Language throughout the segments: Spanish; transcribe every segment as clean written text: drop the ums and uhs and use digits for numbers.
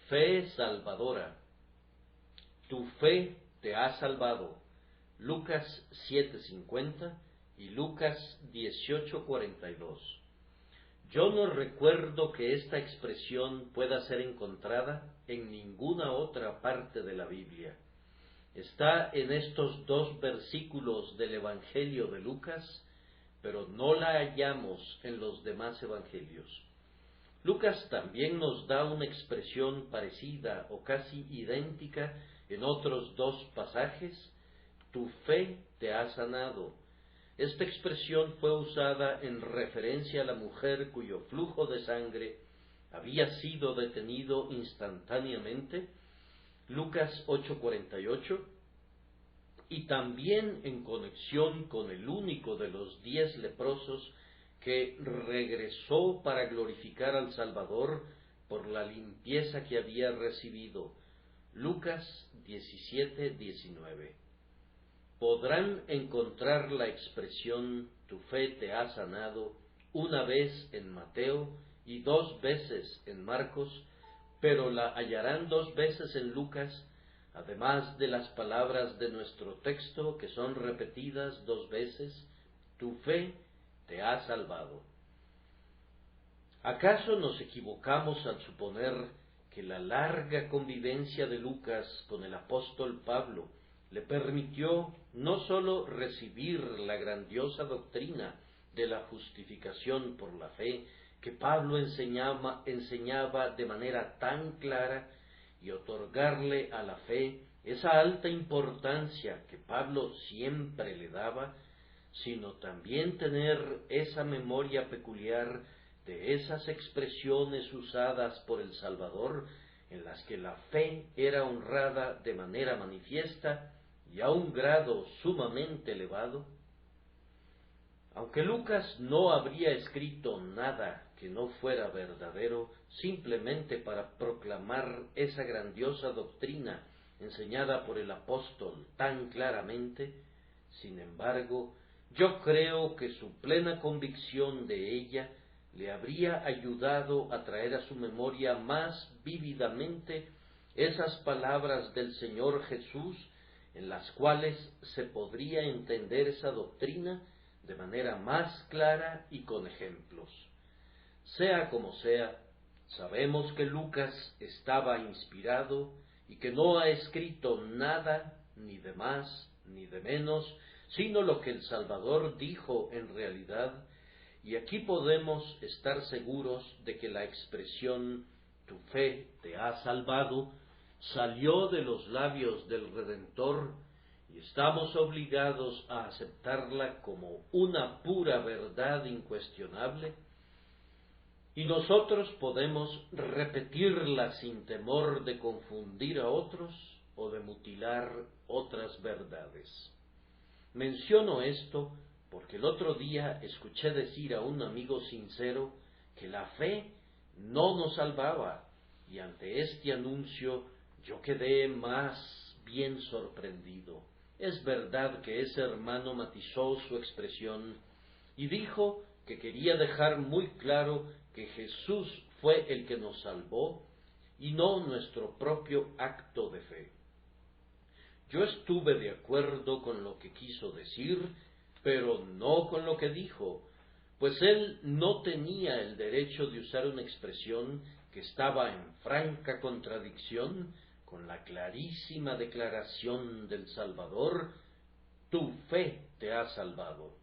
Fe salvadora. Tu fe te ha salvado. Lucas 7:50 y Lucas 18:42. Yo no recuerdo que esta expresión pueda ser encontrada en ninguna otra parte de la Biblia. Está en estos dos versículos del Evangelio de Lucas, pero no la hallamos en los demás evangelios. Lucas también nos da una expresión parecida o casi idéntica en otros dos pasajes: tu fe te ha sanado. Esta expresión fue usada en referencia a la mujer cuyo flujo de sangre había sido detenido instantáneamente, Lucas 8:48, y también en conexión con el único de los 10 leprosos que regresó para glorificar al Salvador por la limpieza que había recibido, Lucas 17:19. Podrán encontrar la expresión tu fe te ha sanado una vez en Mateo y 2 veces en Marcos, pero la hallarán 2 veces en Lucas, además de las palabras de nuestro texto que son repetidas 2 veces: tu fe te ha salvado. ¿Acaso nos equivocamos al suponer que la larga convivencia de Lucas con el apóstol Pablo le permitió no sólo recibir la grandiosa doctrina de la justificación por la fe que Pablo enseñaba de manera tan clara, y otorgarle a la fe esa alta importancia que Pablo siempre le daba, sino también tener esa memoria peculiar de esas expresiones usadas por el Salvador en las que la fe era honrada de manera manifiesta y a un grado sumamente elevado? Aunque Lucas no habría escrito nada que no fuera verdadero simplemente para proclamar esa grandiosa doctrina enseñada por el apóstol tan claramente, sin embargo, yo creo que su plena convicción de ella le habría ayudado a traer a su memoria más vívidamente esas palabras del Señor Jesús en las cuales se podría entender esa doctrina de manera más clara y con ejemplos. Sea como sea, sabemos que Lucas estaba inspirado y que no ha escrito nada, ni de más ni de menos, sino lo que el Salvador dijo en realidad, y aquí podemos estar seguros de que la expresión tu fe te ha salvado salió de los labios del Redentor, y estamos obligados a aceptarla como una pura verdad incuestionable, y nosotros podemos repetirla sin temor de confundir a otros o de mutilar otras verdades. Menciono esto porque el otro día escuché decir a un amigo sincero que la fe no nos salvaba, y ante este anuncio yo quedé más bien sorprendido. Es verdad que ese hermano matizó su expresión y dijo que quería dejar muy claro que Jesús fue el que nos salvó y no nuestro propio acto de fe. Yo estuve de acuerdo con lo que quiso decir, pero no con lo que dijo, pues él no tenía el derecho de usar una expresión que estaba en franca contradicción con la clarísima declaración del Salvador: tu fe te ha salvado.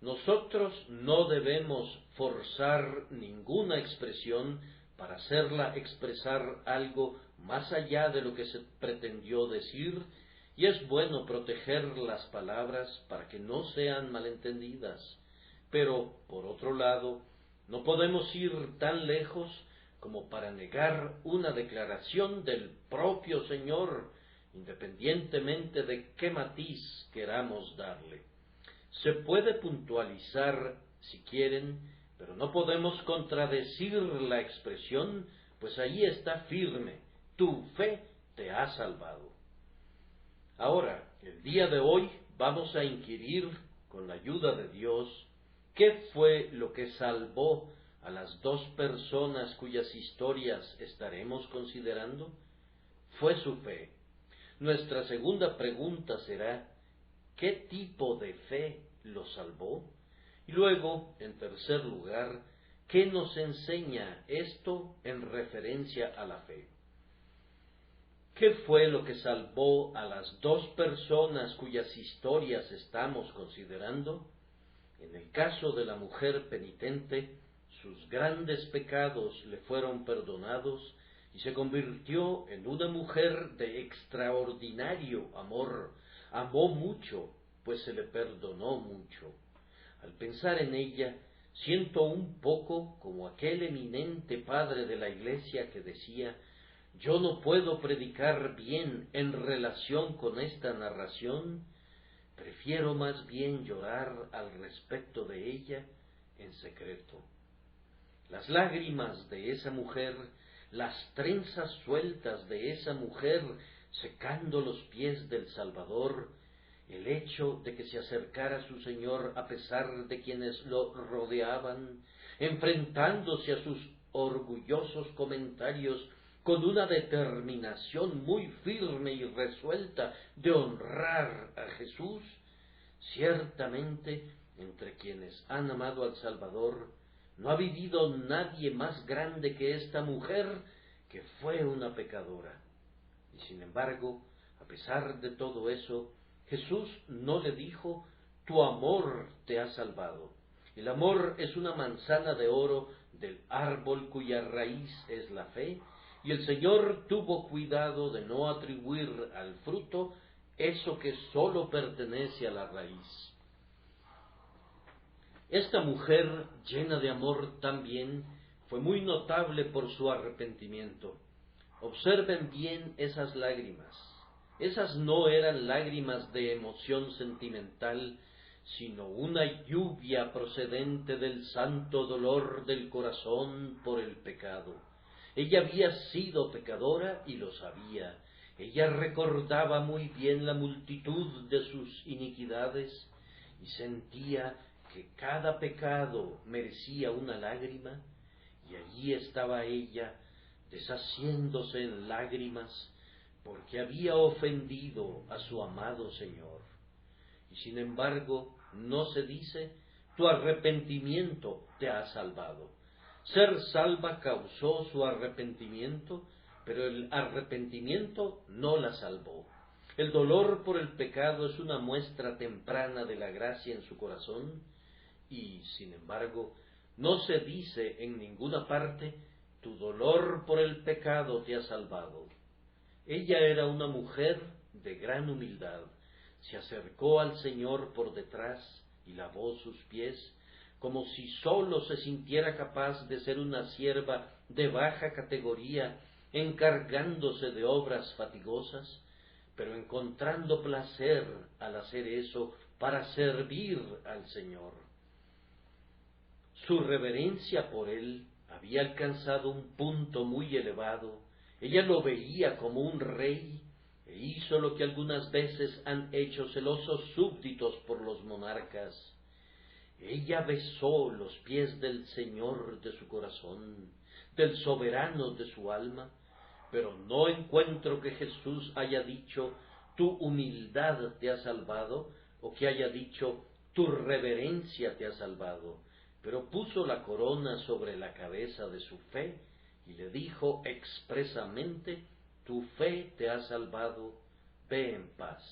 Nosotros no debemos forzar ninguna expresión para hacerla expresar algo más allá de lo que se pretendió decir, y es bueno proteger las palabras para que no sean malentendidas. Pero, por otro lado, no podemos ir tan lejos como para negar una declaración del propio Señor, independientemente de qué matiz queramos darle. Se puede puntualizar si quieren, pero no podemos contradecir la expresión, pues allí está firme: tu fe te ha salvado. Ahora, el día de hoy vamos a inquirir, con la ayuda de Dios, qué fue lo que salvó a las dos personas cuyas historias estaremos considerando? Fue su fe. Nuestra segunda pregunta será, ¿qué tipo de fe lo salvó? Y luego, en tercer lugar, ¿qué nos enseña esto en referencia a la fe? ¿Qué fue lo que salvó a las dos personas cuyas historias estamos considerando? En el caso de la mujer penitente, sus grandes pecados le fueron perdonados y se convirtió en una mujer de extraordinario amor. Amó mucho, pues se le perdonó mucho. Al pensar en ella, siento un poco como aquel eminente padre de la Iglesia que decía: yo no puedo predicar bien en relación con esta narración, prefiero más bien llorar al respecto de ella en secreto. Las lágrimas de esa mujer, las trenzas sueltas de esa mujer secando los pies del Salvador, el hecho de que se acercara a su Señor a pesar de quienes lo rodeaban, enfrentándose a sus orgullosos comentarios con una determinación muy firme y resuelta de honrar a Jesús, ciertamente entre quienes han amado al Salvador no ha vivido nadie más grande que esta mujer, que fue una pecadora. Y sin embargo, a pesar de todo eso, Jesús no le dijo: tu amor te ha salvado. El amor es una manzana de oro del árbol cuya raíz es la fe, y el Señor tuvo cuidado de no atribuir al fruto eso que sólo pertenece a la raíz. Esta mujer, llena de amor también, fue muy notable por su arrepentimiento. Observen bien esas lágrimas. Esas no eran lágrimas de emoción sentimental, sino una lluvia procedente del santo dolor del corazón por el pecado. Ella había sido pecadora y lo sabía. Ella recordaba muy bien la multitud de sus iniquidades y sentía que cada pecado merecía una lágrima, y allí estaba ella, deshaciéndose en lágrimas, porque había ofendido a su amado Señor. Y sin embargo, no se dice: tu arrepentimiento te ha salvado. Ser salva causó su arrepentimiento, pero el arrepentimiento no la salvó. El dolor por el pecado es una muestra temprana de la gracia en su corazón, y, sin embargo, no se dice en ninguna parte: tu dolor por el pecado te ha salvado. Ella era una mujer de gran humildad. Se acercó al Señor por detrás y lavó sus pies, como si sólo se sintiera capaz de ser una sierva de baja categoría, encargándose de obras fatigosas, pero encontrando placer al hacer eso para servir al Señor. Su reverencia por Él había alcanzado un punto muy elevado. Ella lo veía como un rey, e hizo lo que algunas veces han hecho celosos súbditos por los monarcas. Ella besó los pies del Señor de su corazón, del soberano de su alma, pero no encuentro que Jesús haya dicho: tu humildad te ha salvado, o que haya dicho: tu reverencia te ha salvado, pero puso la corona sobre la cabeza de su fe y le dijo expresamente: tu fe te ha salvado, ve en paz.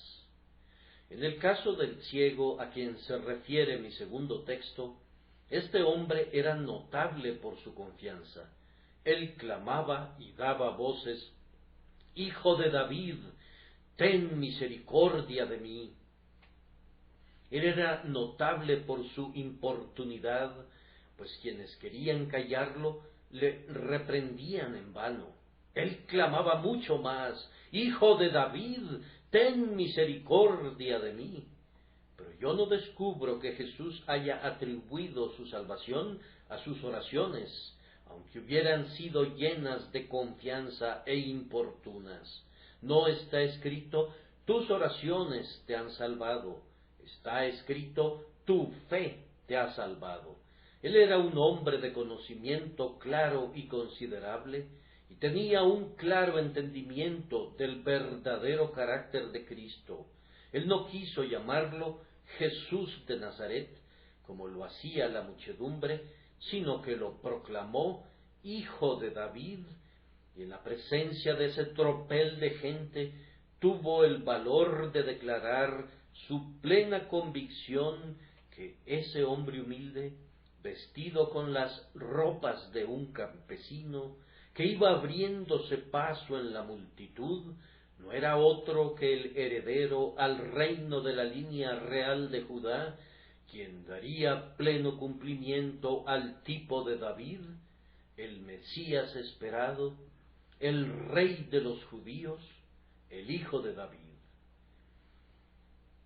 En el caso del ciego a quien se refiere mi segundo texto, este hombre era notable por su confianza. Él clamaba y daba voces: Hijo de David, ten misericordia de mí. Él era notable por su importunidad, pues quienes querían callarlo le reprendían en vano. Él clamaba mucho más: Hijo de David, ten misericordia de mí. Pero yo no descubro que Jesús haya atribuido su salvación a sus oraciones, aunque hubieran sido llenas de confianza e importunas. No está escrito: tus oraciones te han salvado. Está escrito: tu fe te ha salvado. Él era un hombre de conocimiento claro y considerable, y tenía un claro entendimiento del verdadero carácter de Cristo. Él no quiso llamarlo Jesús de Nazaret, como lo hacía la muchedumbre, sino que lo proclamó Hijo de David, y en la presencia de ese tropel de gente tuvo el valor de declarar su plena convicción que ese hombre humilde, vestido con las ropas de un campesino, que iba abriéndose paso en la multitud, no era otro que el heredero al reino de la línea real de Judá, quien daría pleno cumplimiento al tipo de David, el Mesías esperado, el Rey de los judíos, el Hijo de David.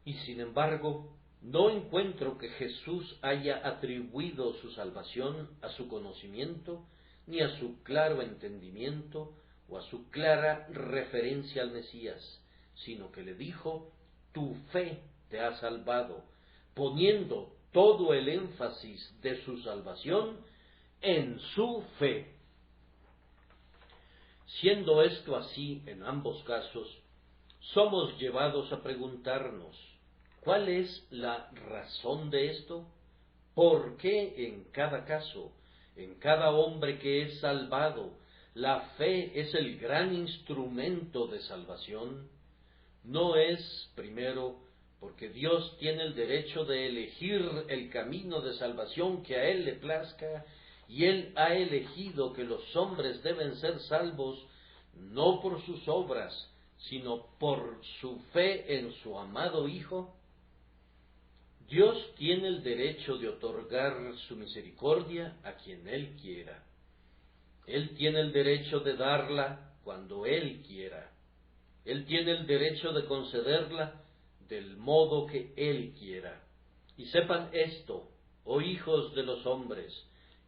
Y sin embargo, no encuentro que Jesús haya atribuido su salvación a su conocimiento, ni a su claro entendimiento, o a su clara referencia al Mesías, sino que le dijo, tu fe te ha salvado, poniendo todo el énfasis de su salvación en su fe. Siendo esto así en ambos casos, somos llevados a preguntarnos, ¿cuál es la razón de esto? ¿Por qué en cada caso, en cada hombre que es salvado, la fe es el gran instrumento de salvación? No es, primero, porque Dios tiene el derecho de elegir el camino de salvación que a Él le plazca, y Él ha elegido que los hombres deben ser salvos no por sus obras, sino por su fe en su amado Hijo. Dios tiene el derecho de otorgar su misericordia a quien Él quiera. Él tiene el derecho de darla cuando Él quiera. Él tiene el derecho de concederla del modo que Él quiera. Y sepan esto, oh hijos de los hombres,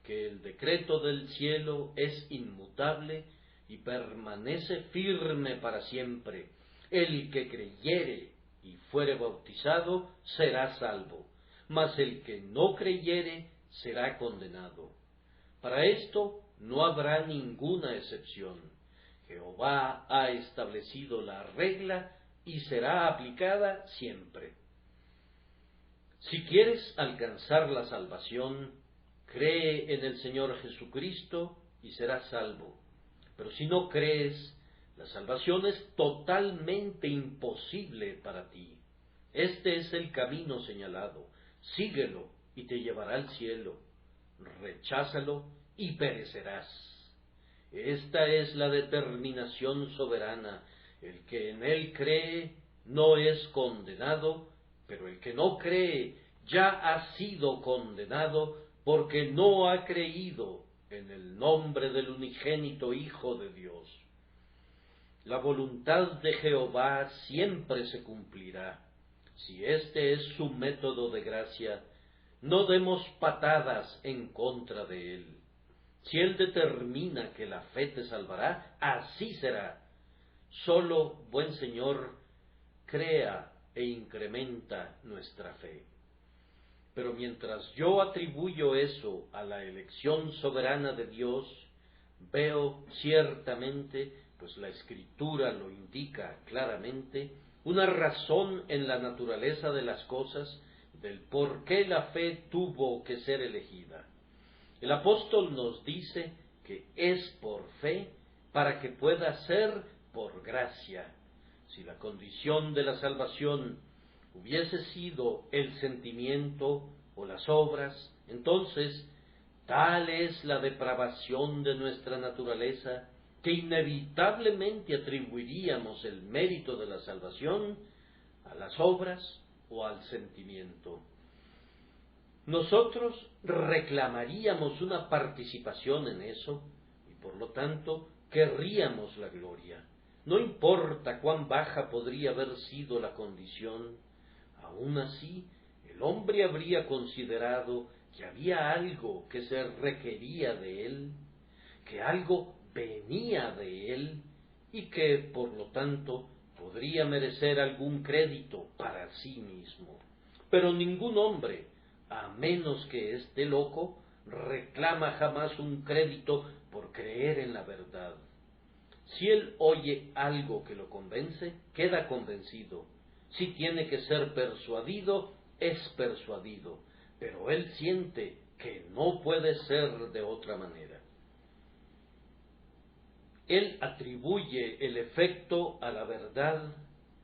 que el decreto del cielo es inmutable y permanece firme para siempre. El que creyere y fuere bautizado será salvo, mas el que no creyere será condenado. Para esto no habrá ninguna excepción. Jehová ha establecido la regla y será aplicada siempre. Si quieres alcanzar la salvación, cree en el Señor Jesucristo y serás salvo. Pero si no crees, la salvación es totalmente imposible para ti. Este es el camino señalado. Síguelo y te llevará al cielo. Recházalo y perecerás. Esta es la determinación soberana. El que en él cree no es condenado, pero el que no cree ya ha sido condenado porque no ha creído en el nombre del unigénito Hijo de Dios. La voluntad de Jehová siempre se cumplirá. Si este es su método de gracia, no demos patadas en contra de él. Si él determina que la fe te salvará, así será. Solo, buen Señor, crea e incrementa nuestra fe. Pero mientras yo atribuyo eso a la elección soberana de Dios, veo ciertamente, pues la Escritura lo indica claramente, una razón en la naturaleza de las cosas del por qué la fe tuvo que ser elegida. El apóstol nos dice que es por fe para que pueda ser por gracia. Si la condición de la salvación hubiese sido el sentimiento o las obras, entonces tal es la depravación de nuestra naturaleza que inevitablemente atribuiríamos el mérito de la salvación a las obras o al sentimiento. Nosotros reclamaríamos una participación en eso y por lo tanto querríamos la gloria. No importa cuán baja podría haber sido la condición, aún así el hombre habría considerado que había algo que se requería de él, que algo venía de él y que por lo tanto podría merecer algún crédito para sí mismo. Pero ningún hombre, a menos que esté loco, reclama jamás un crédito por creer en la verdad. Si él oye algo que lo convence, queda convencido. Si tiene que ser persuadido, es persuadido, pero él siente que no puede ser de otra manera. Él atribuye el efecto a la verdad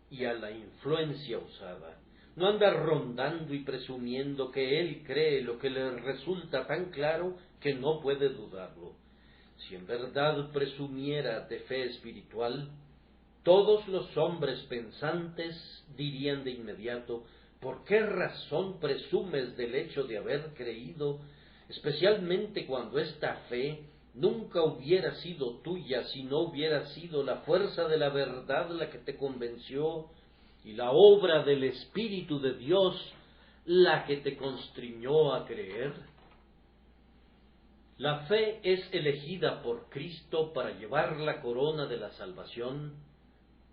y a la influencia usada. No anda rondando y presumiendo que él cree lo que le resulta tan claro que no puede dudarlo. Si en verdad presumiera de fe espiritual, todos los hombres pensantes dirían de inmediato: ¿por qué razón presumes del hecho de haber creído, especialmente cuando esta fe nunca hubiera sido tuya si no hubiera sido la fuerza de la verdad la que te convenció y la obra del Espíritu de Dios la que te constriñó a creer? La fe es elegida por Cristo para llevar la corona de la salvación,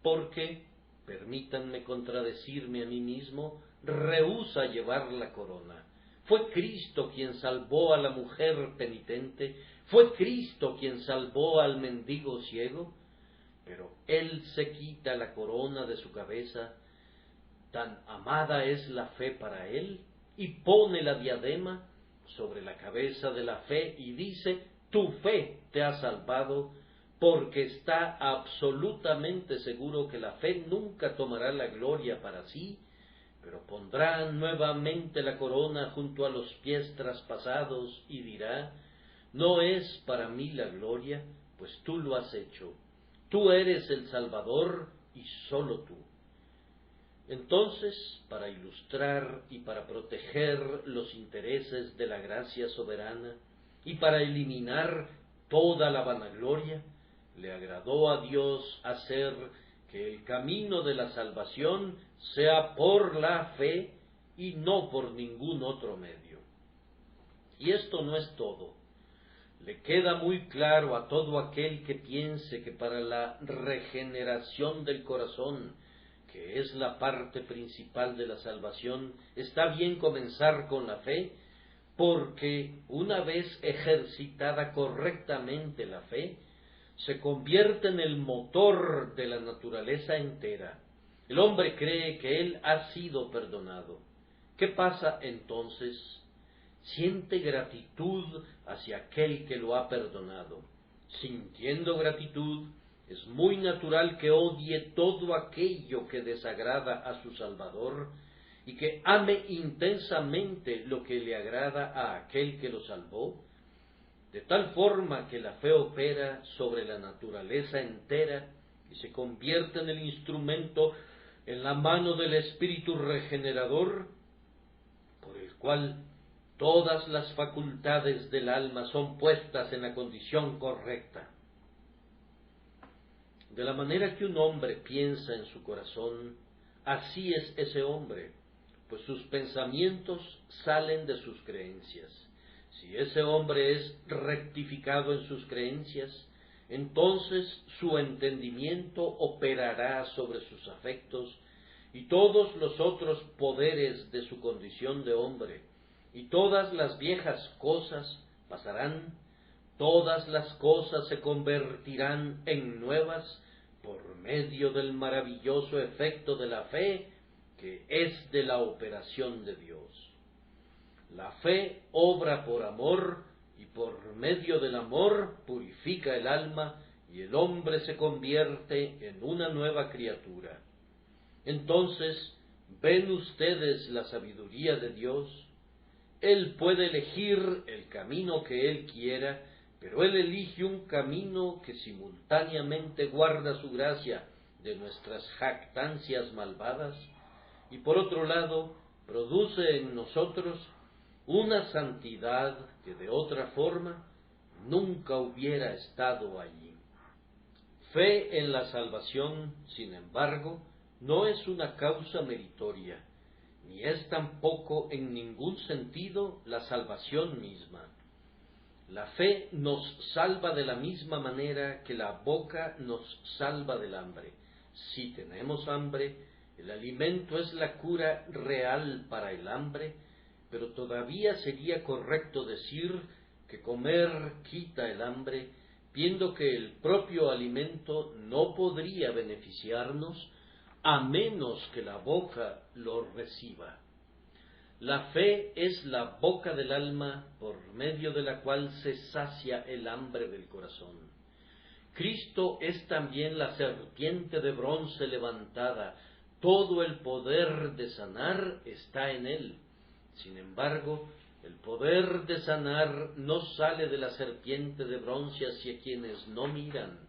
porque, permítanme contradecirme a mí mismo, rehúsa llevar la corona. Fue Cristo quien salvó a la mujer penitente, fue Cristo quien salvó al mendigo ciego, pero Él se quita la corona de su cabeza, tan amada es la fe para Él, y pone la diadema sobre la cabeza de la fe y dice: tu fe te ha salvado, porque está absolutamente seguro que la fe nunca tomará la gloria para sí, pero pondrá nuevamente la corona junto a los pies traspasados y dirá: no es para mí la gloria, pues tú lo has hecho, tú eres el Salvador y sólo tú. Entonces, para ilustrar y para proteger los intereses de la gracia soberana y para eliminar toda la vanagloria, le agradó a Dios hacer que el camino de la salvación sea por la fe y no por ningún otro medio. Y esto no es todo. Le queda muy claro a todo aquel que piense que para la regeneración del corazón, que es la parte principal de la salvación, está bien comenzar con la fe, porque una vez ejercitada correctamente la fe, se convierte en el motor de la naturaleza entera. El hombre cree que él ha sido perdonado. ¿Qué pasa entonces? Siente gratitud hacia aquel que lo ha perdonado. Sintiendo gratitud, es muy natural que odie todo aquello que desagrada a su Salvador y que ame intensamente lo que le agrada a aquel que lo salvó, de tal forma que la fe opera sobre la naturaleza entera y se convierte en el instrumento en la mano del Espíritu regenerador, por el cual todas las facultades del alma son puestas en la condición correcta. De la manera que un hombre piensa en su corazón, así es ese hombre, pues sus pensamientos salen de sus creencias. Si ese hombre es rectificado en sus creencias, entonces su entendimiento operará sobre sus afectos y todos los otros poderes de su condición de hombre, y todas las viejas cosas pasarán, todas las cosas se convertirán en nuevas por medio del maravilloso efecto de la fe, que es de la operación de Dios. La fe obra por amor, y por medio del amor purifica el alma, y el hombre se convierte en una nueva criatura. Entonces, ¿ven ustedes la sabiduría de Dios? Él puede elegir el camino que Él quiera, pero Él elige un camino que simultáneamente guarda su gracia de nuestras jactancias malvadas, y por otro lado produce en nosotros una santidad que de otra forma nunca hubiera estado allí. Fe en la salvación, sin embargo, no es una causa meritoria, ni es tampoco en ningún sentido la salvación misma. La fe nos salva de la misma manera que la boca nos salva del hambre. Si tenemos hambre, el alimento es la cura real para el hambre, pero todavía sería correcto decir que comer quita el hambre, viendo que el propio alimento no podría beneficiarnos a menos que la boca lo reciba. La fe es la boca del alma por medio de la cual se sacia el hambre del corazón. Cristo es también la serpiente de bronce levantada. Todo el poder de sanar está en él. Sin embargo, el poder de sanar no sale de la serpiente de bronce hacia quienes no miran,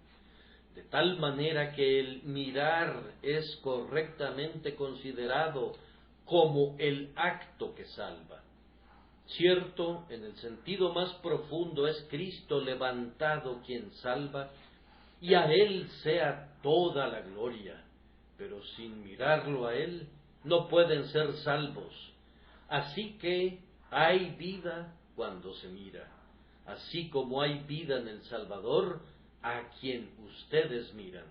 de tal manera que el mirar es correctamente considerado como el acto que salva. Cierto, en el sentido más profundo es Cristo levantado quien salva, y a Él sea toda la gloria, pero sin mirarlo a Él no pueden ser salvos. Así que hay vida cuando se mira, así como hay vida en el Salvador, a quien ustedes miran.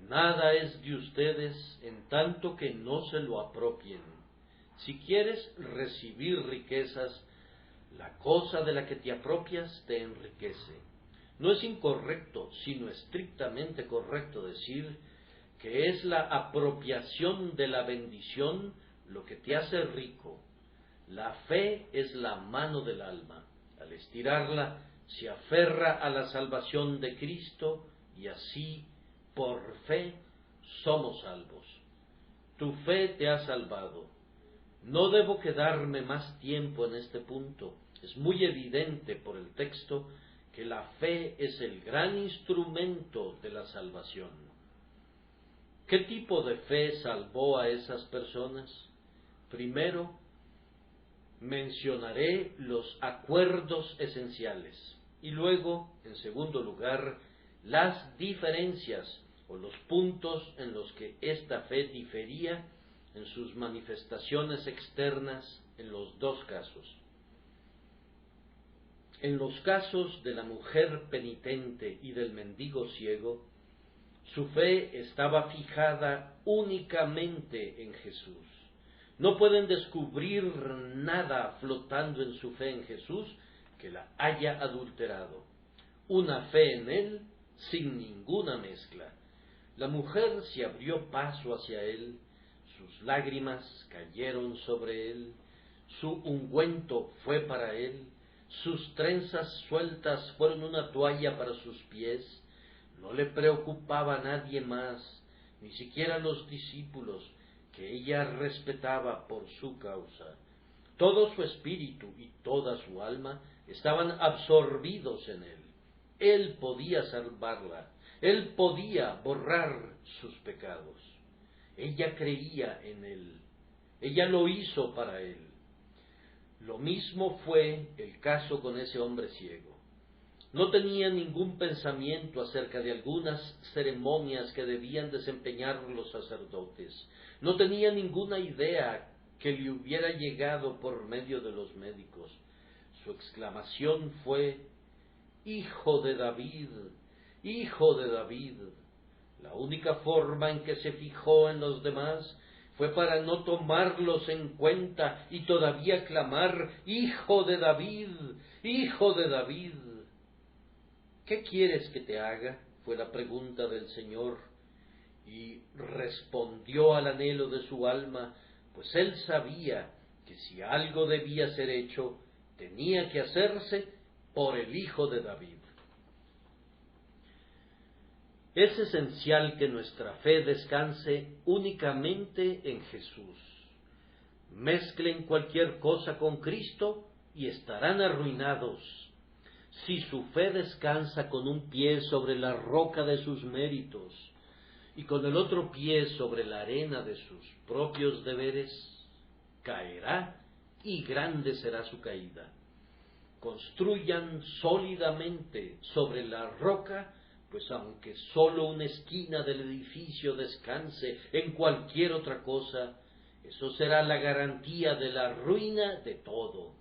Nada es de ustedes en tanto que no se lo apropien. Si quieres recibir riquezas, la cosa de la que te apropias te enriquece. No es incorrecto, sino estrictamente correcto decir que es la apropiación de la bendición lo que te hace rico. La fe es la mano del alma. Al estirarla, se aferra a la salvación de Cristo y así, por fe, somos salvos. Tu fe te ha salvado. No debo quedarme más tiempo en este punto. Es muy evidente por el texto que la fe es el gran instrumento de la salvación. ¿Qué tipo de fe salvó a esas personas? Primero, mencionaré los acuerdos esenciales y luego, en segundo lugar, las diferencias o los puntos en los que esta fe difería en sus manifestaciones externas en los dos casos. En los casos de la mujer penitente y del mendigo ciego, su fe estaba fijada únicamente en Jesús. No pueden descubrir nada flotando en su fe en Jesús que la haya adulterado. Una fe en Él sin ninguna mezcla. La mujer se abrió paso hacia Él, sus lágrimas cayeron sobre Él, su ungüento fue para Él, sus trenzas sueltas fueron una toalla para sus pies. No le preocupaba a nadie más, ni siquiera a los discípulos, que ella respetaba por su causa. Todo su espíritu y toda su alma estaban absorbidos en Él. Él podía salvarla, Él podía borrar sus pecados. Ella creía en Él, ella lo hizo para Él. Lo mismo fue el caso con ese hombre ciego. No tenía ningún pensamiento acerca de algunas ceremonias que debían desempeñar los sacerdotes. No tenía ninguna idea que le hubiera llegado por medio de los médicos. Su exclamación fue: «Hijo de David, Hijo de David». La única forma en que se fijó en los demás fue para no tomarlos en cuenta y todavía clamar: «Hijo de David, Hijo de David». «¿Qué quieres que te haga?», fue la pregunta del Señor, y respondió al anhelo de su alma, pues él sabía que si algo debía ser hecho, tenía que hacerse por el Hijo de David. Es esencial que nuestra fe descanse únicamente en Jesús. Mezclen cualquier cosa con Cristo y estarán arruinados. Si su fe descansa con un pie sobre la roca de sus méritos y con el otro pie sobre la arena de sus propios deberes, caerá y grande será su caída. Construyan sólidamente sobre la roca, pues aunque sólo una esquina del edificio descanse en cualquier otra cosa, eso será la garantía de la ruina de todo.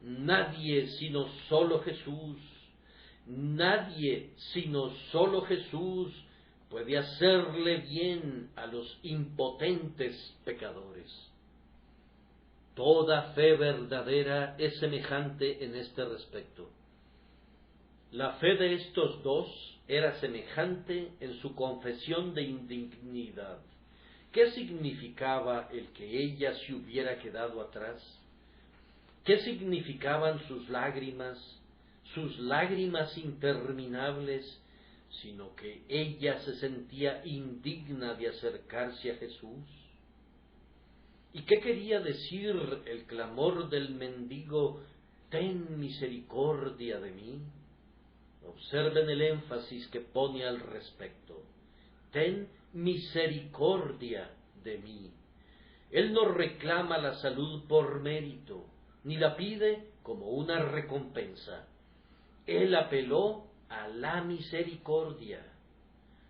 Nadie sino solo Jesús, nadie sino solo Jesús puede hacerle bien a los impotentes pecadores. Toda fe verdadera es semejante en este respecto. La fe de estos dos era semejante en su confesión de indignidad. ¿Qué significaba el que ella se hubiera quedado atrás? ¿Qué significaban sus lágrimas interminables, sino que ella se sentía indigna de acercarse a Jesús? ¿Y qué quería decir el clamor del mendigo, ten misericordia de mí? Observen el énfasis que pone al respecto. Ten misericordia de mí. Él no reclama la salud por mérito, ni la pide como una recompensa. Él apeló a la misericordia.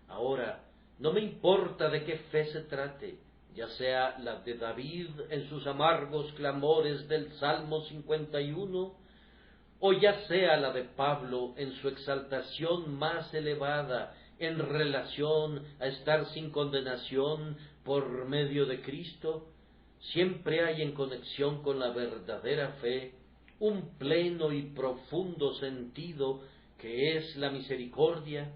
Ahora, no me importa de qué fe se trate, ya sea la de David en sus amargos clamores del Salmo 51, o ya sea la de Pablo en su exaltación más elevada en relación a estar sin condenación por medio de Cristo, siempre hay en conexión con la verdadera fe un pleno y profundo sentido que es la misericordia,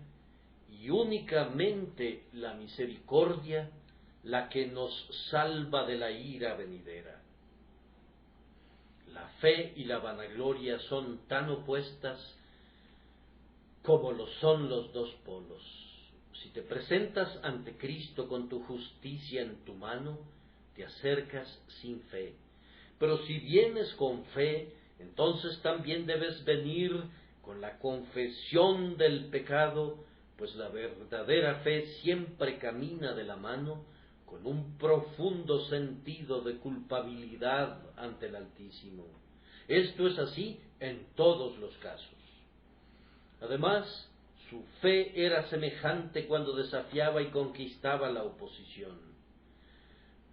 y únicamente la misericordia la que nos salva de la ira venidera. La fe y la vanagloria son tan opuestas como lo son los dos polos. Si te presentas ante Cristo con tu justicia en tu mano, te acercas sin fe. Pero si vienes con fe, entonces también debes venir con la confesión del pecado, pues la verdadera fe siempre camina de la mano con un profundo sentido de culpabilidad ante el Altísimo. Esto es así en todos los casos. Además, su fe era semejante cuando desafiaba y conquistaba la oposición.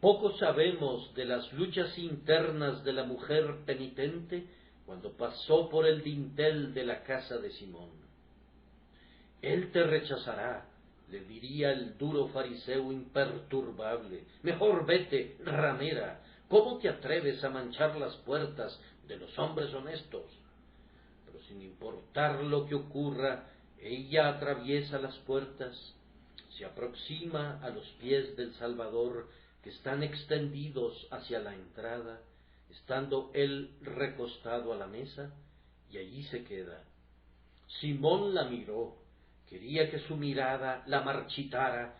Poco sabemos de las luchas internas de la mujer penitente cuando pasó por el dintel de la casa de Simón. Él te rechazará, le diría el duro fariseo imperturbable. Mejor vete, ramera. ¿Cómo te atreves a manchar las puertas de los hombres honestos? Pero sin importar lo que ocurra, ella atraviesa las puertas, se aproxima a los pies del Salvador que están extendidos hacia la entrada, estando él recostado a la mesa, y allí se queda. Simón la miró, quería que su mirada la marchitara,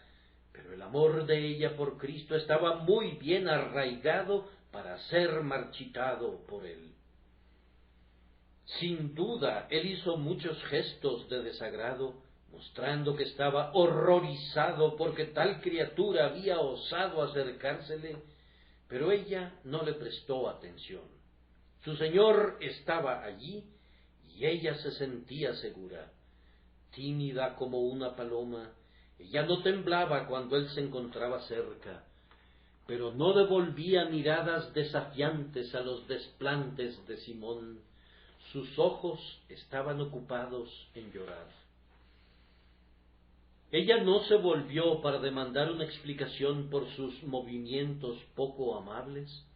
pero el amor de ella por Cristo estaba muy bien arraigado para ser marchitado por él. Sin duda, él hizo muchos gestos de desagrado, mostrando que estaba horrorizado porque tal criatura había osado acercársele, pero ella no le prestó atención. Su Señor estaba allí y ella se sentía segura. Tímida como una paloma, ella no temblaba cuando él se encontraba cerca, pero no devolvía miradas desafiantes a los desplantes de Simón. Sus ojos estaban ocupados en llorar. Ella no se volvió para demandar una explicación por sus movimientos poco amables,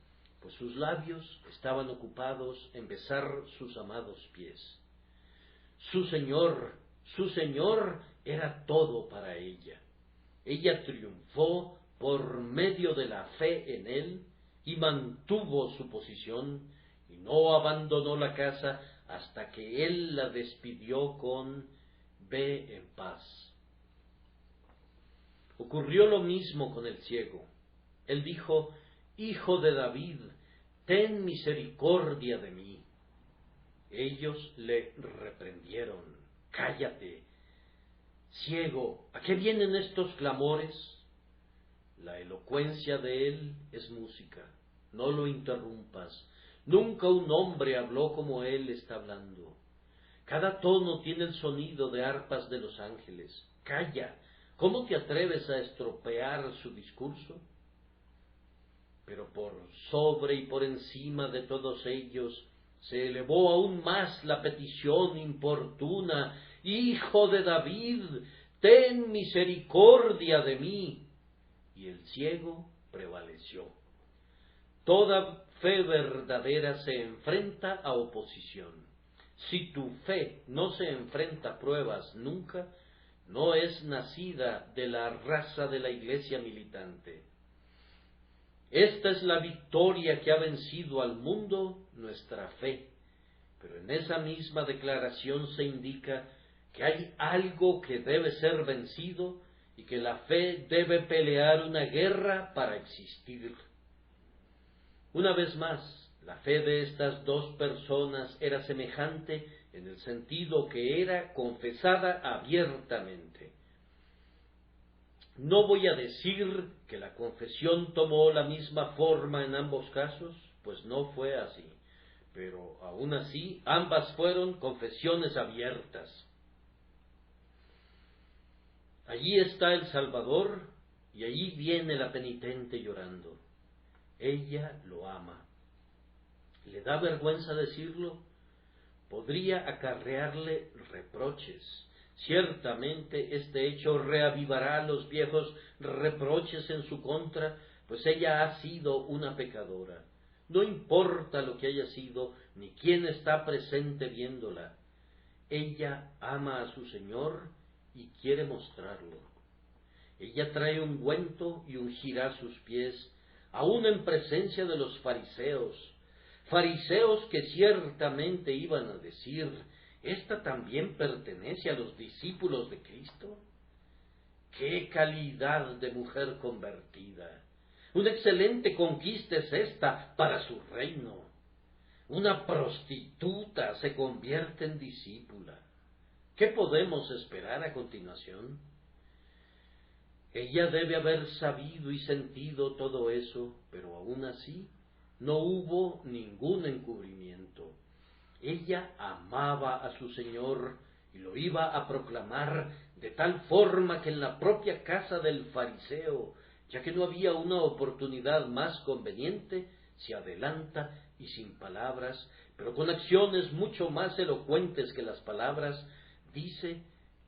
pues sus labios estaban ocupados en besar sus amados pies. Su Señor era todo para ella. Ella triunfó por medio de la fe en él y mantuvo su posición y no abandonó la casa hasta que él la despidió con ve en paz. Ocurrió lo mismo con el ciego. Él dijo, Hijo de David, ten misericordia de mí. Ellos le reprendieron, cállate, ciego, ¿a qué vienen estos clamores? La elocuencia de él es música, no lo interrumpas. Nunca un hombre habló como él está hablando. Cada tono tiene el sonido de arpas de los ángeles. Calla, ¿cómo te atreves a estropear su discurso? Pero por sobre y por encima de todos ellos se elevó aún más la petición importuna, Hijo de David, ten misericordia de mí. Y el ciego prevaleció. Toda fe verdadera se enfrenta a oposición. Si tu fe no se enfrenta a pruebas nunca, no es nacida de la raza de la iglesia militante. Esta es la victoria que ha vencido al mundo, nuestra fe. Pero en esa misma declaración se indica que hay algo que debe ser vencido y que la fe debe pelear una guerra para existir. Una vez más, la fe de estas dos personas era semejante en el sentido que era confesada abiertamente. No voy a decir que la confesión tomó la misma forma en ambos casos, pues no fue así, pero aún así ambas fueron confesiones abiertas. Allí está el Salvador y allí viene la penitente llorando. Ella lo ama. ¿Le da vergüenza decirlo? Podría acarrearle reproches. Ciertamente este hecho reavivará los viejos reproches en su contra, pues ella ha sido una pecadora. No importa lo que haya sido, ni quién está presente viéndola. Ella ama a su Señor y quiere mostrarlo. Ella trae ungüento y ungirá sus pies, aun en presencia de los fariseos que ciertamente iban a decir: ¿esta también pertenece a los discípulos de Cristo? ¡Qué calidad de mujer convertida! Una excelente conquista es esta para su reino. Una prostituta se convierte en discípula. ¿Qué podemos esperar a continuación? Ella debe haber sabido y sentido todo eso, pero aún así no hubo ningún encubrimiento. Ella amaba a su Señor y lo iba a proclamar de tal forma que en la propia casa del fariseo, ya que no había una oportunidad más conveniente, se adelanta y sin palabras, pero con acciones mucho más elocuentes que las palabras, dice: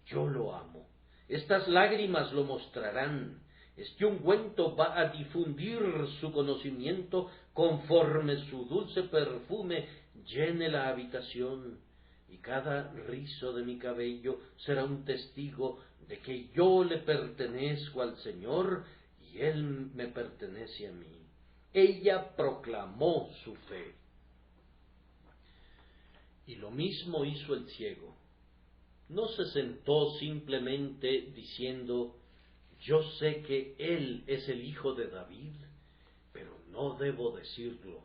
yo lo amo. Estas lágrimas lo mostrarán. Este ungüento va a difundir su conocimiento conforme su dulce perfume llene la habitación, y cada rizo de mi cabello será un testigo de que yo le pertenezco al Señor y Él me pertenece a mí. Ella proclamó su fe. Y lo mismo hizo el ciego. No se sentó simplemente diciendo: yo sé que Él es el Hijo de David, pero no debo decirlo.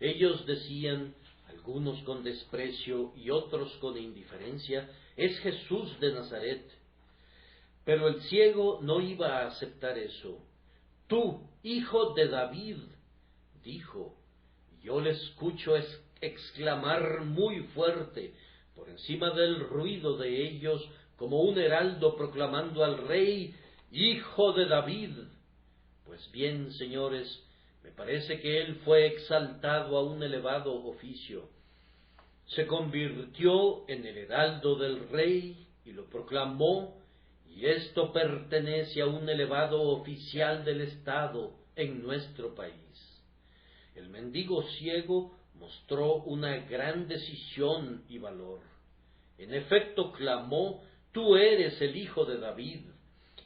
Ellos decían, algunos con desprecio y otros con indiferencia: es Jesús de Nazaret. Pero el ciego no iba a aceptar eso. Tú, hijo de David, dijo. Yo le escucho exclamar muy fuerte, por encima del ruido de ellos, como un heraldo proclamando al rey: Hijo de David. Pues bien, señores, me parece que él fue exaltado a un elevado oficio. Se convirtió en el heraldo del rey y lo proclamó, y esto pertenece a un elevado oficial del Estado en nuestro país. El mendigo ciego mostró una gran decisión y valor. En efecto clamó: tú eres el Hijo de David.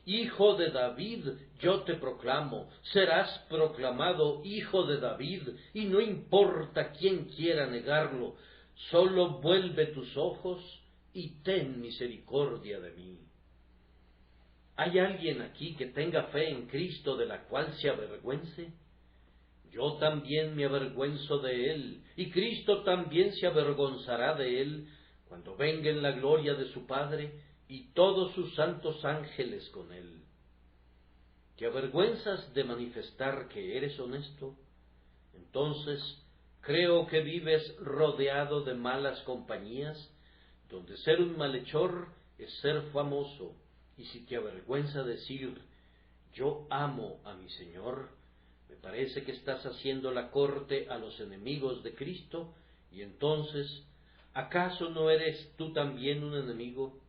Hijo de David, yo te proclamo, serás proclamado Hijo de David, y no importa quién quiera negarlo, solo vuelve tus ojos y ten misericordia de mí. ¿Hay alguien aquí que tenga fe en Cristo de la cual se avergüence? Yo también me avergüenzo de él, y Cristo también se avergonzará de él, cuando venga en la gloria de su Padre y todos sus santos ángeles con él. ¿Te avergüenzas de manifestar que eres honesto? Entonces, creo que vives rodeado de malas compañías, donde ser un malhechor es ser famoso, y si te avergüenza decir: yo amo a mi Señor, me parece que estás haciendo la corte a los enemigos de Cristo, y entonces, ¿acaso no eres tú también un enemigo?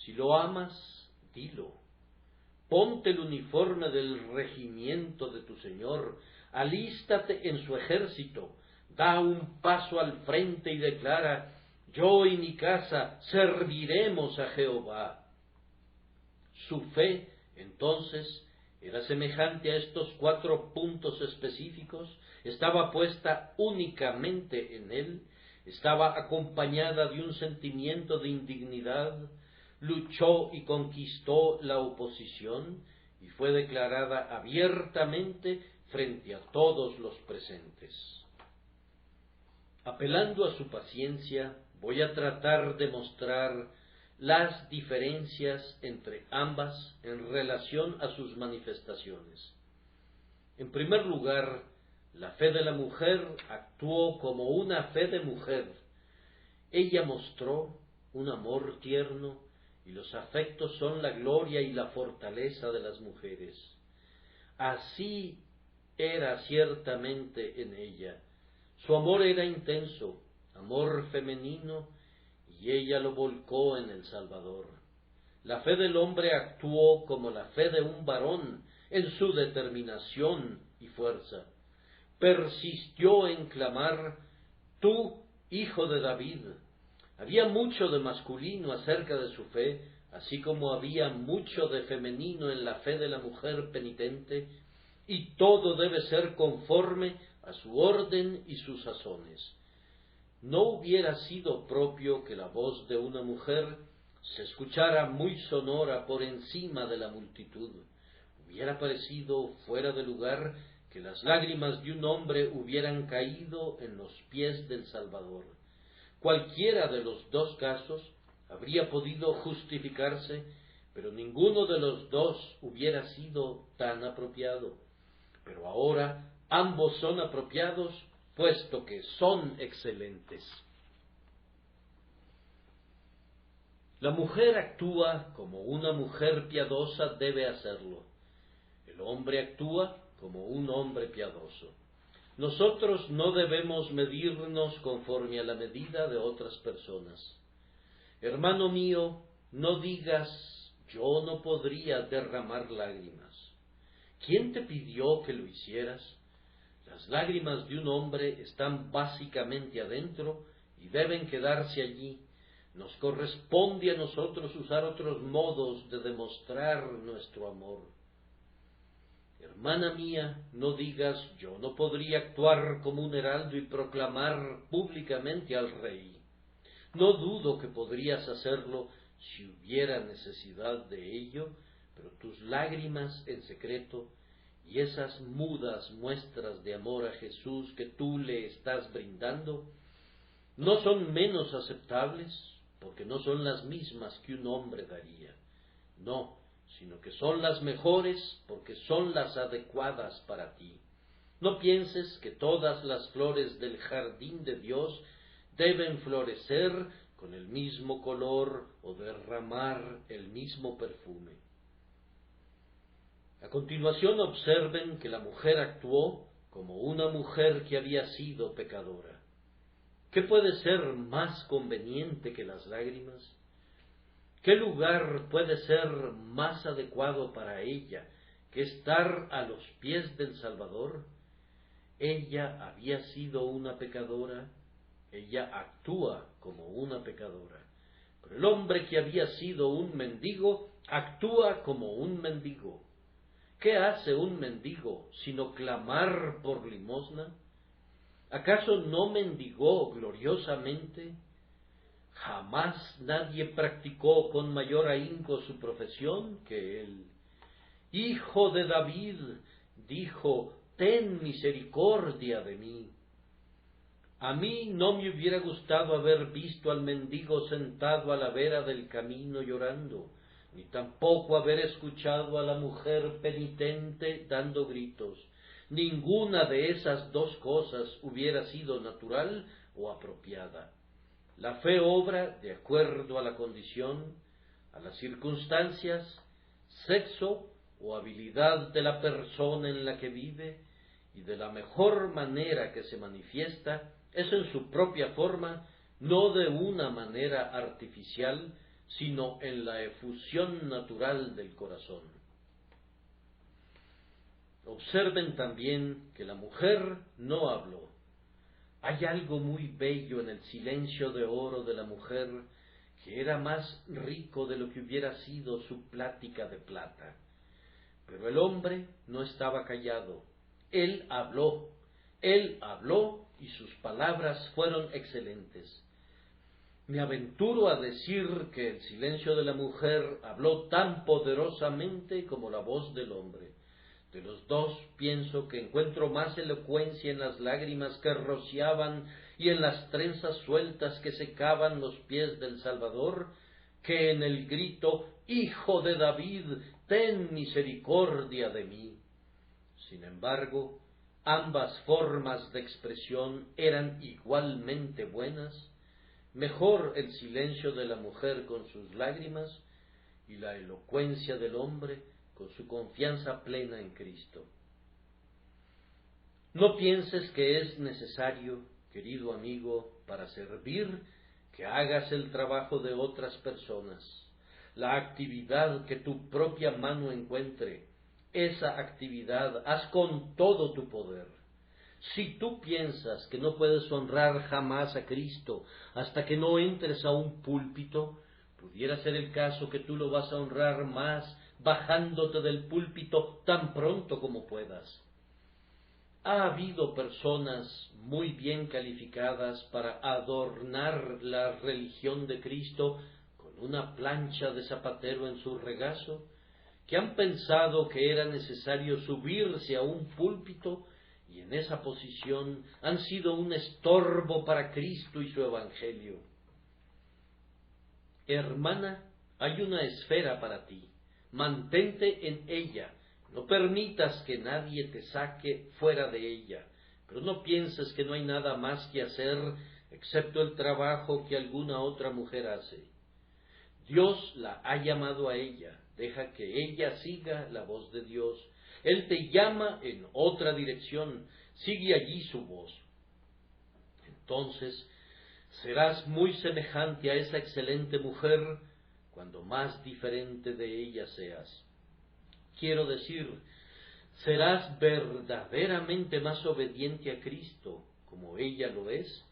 Si lo amas, dilo. Ponte el uniforme del regimiento de tu Señor, alístate en su ejército, da un paso al frente y declara: yo y mi casa serviremos a Jehová. Su fe, entonces, era semejante a estos 4 puntos específicos, estaba puesta únicamente en él, estaba acompañada de un sentimiento de indignidad, luchó y conquistó la oposición y fue declarada abiertamente frente a todos los presentes. Apelando a su paciencia, voy a tratar de mostrar las diferencias entre ambas en relación a sus manifestaciones. En primer lugar, la fe de la mujer actuó como una fe de mujer. Ella mostró un amor tierno, y los afectos son la gloria y la fortaleza de las mujeres. Así era ciertamente en ella. Su amor era intenso, amor femenino, y ella lo volcó en el Salvador. La fe del hombre actuó como la fe de un varón en su determinación y fuerza. Persistió en clamar: tú, hijo de David. Había mucho de masculino acerca de su fe, así como había mucho de femenino en la fe de la mujer penitente, y todo debe ser conforme a su orden y sus sazones. No hubiera sido propio que la voz de una mujer se escuchara muy sonora por encima de la multitud. Hubiera parecido fuera de lugar que las lágrimas de un hombre hubieran caído en los pies del Salvador. Cualquiera de los 2 casos habría podido justificarse, pero ninguno de los 2 hubiera sido tan apropiado. Pero ahora ambos son apropiados, puesto que son excelentes. La mujer actúa como una mujer piadosa debe hacerlo. El hombre actúa como un hombre piadoso. Nosotros no debemos medirnos conforme a la medida de otras personas. Hermano mío, no digas: yo no podría derramar lágrimas. ¿Quién te pidió que lo hicieras? Las lágrimas de un hombre están básicamente adentro y deben quedarse allí. Nos corresponde a nosotros usar otros modos de demostrar nuestro amor. Hermana mía, no digas: yo no podría actuar como un heraldo y proclamar públicamente al rey. No dudo que podrías hacerlo si hubiera necesidad de ello, pero tus lágrimas en secreto y esas mudas muestras de amor a Jesús que tú le estás brindando no son menos aceptables, porque no son las mismas que un hombre daría. No, sino que son las mejores, porque son las adecuadas para ti. No pienses que todas las flores del jardín de Dios deben florecer con el mismo color o derramar el mismo perfume. A continuación observen que la mujer actuó como una mujer que había sido pecadora. ¿Qué puede ser más conveniente que las lágrimas? ¿Qué lugar puede ser más adecuado para ella que estar a los pies del Salvador? Ella había sido una pecadora, ella actúa como una pecadora. Pero el hombre que había sido un mendigo actúa como un mendigo. ¿Qué hace un mendigo sino clamar por limosna? ¿Acaso no mendigó gloriosamente? Jamás nadie practicó con mayor ahínco su profesión que él. Hijo de David, dijo: ten misericordia de mí. A mí no me hubiera gustado haber visto al mendigo sentado a la vera del camino llorando, ni tampoco haber escuchado a la mujer penitente dando gritos. Ninguna de esas 2 cosas hubiera sido natural o apropiada. La fe obra de acuerdo a la condición, a las circunstancias, sexo o habilidad de la persona en la que vive, y de la mejor manera que se manifiesta es en su propia forma, no de una manera artificial, sino en la efusión natural del corazón. Observen también que la mujer no habló. Hay algo muy bello en el silencio de oro de la mujer, que era más rico de lo que hubiera sido su plática de plata. Pero el hombre no estaba callado. Él habló y sus palabras fueron excelentes. Me aventuro a decir que el silencio de la mujer habló tan poderosamente como la voz del hombre. De los dos pienso que encuentro más elocuencia en las lágrimas que rociaban y en las trenzas sueltas que secaban los pies del Salvador, que en el grito «Hijo de David, ten misericordia de mí». Sin embargo, ambas formas de expresión eran igualmente buenas. Mejor el silencio de la mujer con sus lágrimas y la elocuencia del hombre con su confianza plena en Cristo. No pienses que es necesario, querido amigo, para servir, que hagas el trabajo de otras personas. La actividad que tu propia mano encuentre, esa actividad haz con todo tu poder. Si tú piensas que no puedes honrar jamás a Cristo hasta que no entres a un púlpito, pudiera ser el caso que tú lo vas a honrar más bajándote del púlpito tan pronto como puedas. Ha habido personas muy bien calificadas para adornar la religión de Cristo con una plancha de zapatero en su regazo, que han pensado que era necesario subirse a un púlpito y en esa posición han sido un estorbo para Cristo y su Evangelio. Hermana, hay una esfera para ti. Mantente en ella. No permitas que nadie te saque fuera de ella. Pero no pienses que no hay nada más que hacer excepto el trabajo que alguna otra mujer hace. Dios la ha llamado a ella. Deja que ella siga la voz de Dios. Él te llama en otra dirección. Sigue allí su voz. Entonces serás muy semejante a esa excelente mujer cuando más diferente de ella seas. Quiero decir, serás verdaderamente más obediente a Cristo, como ella lo es,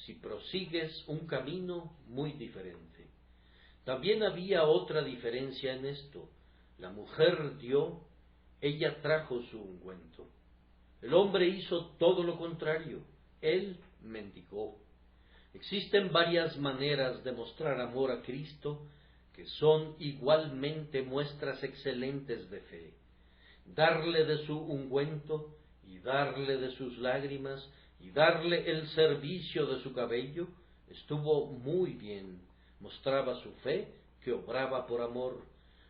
si prosigues un camino muy diferente. También había otra diferencia en esto. La mujer dio, ella trajo su ungüento. El hombre hizo todo lo contrario, él mendigó. Existen varias maneras de mostrar amor a Cristo que son igualmente muestras excelentes de fe. Darle de su ungüento y darle de sus lágrimas y darle el servicio de su cabello estuvo muy bien. Mostraba su fe que obraba por amor.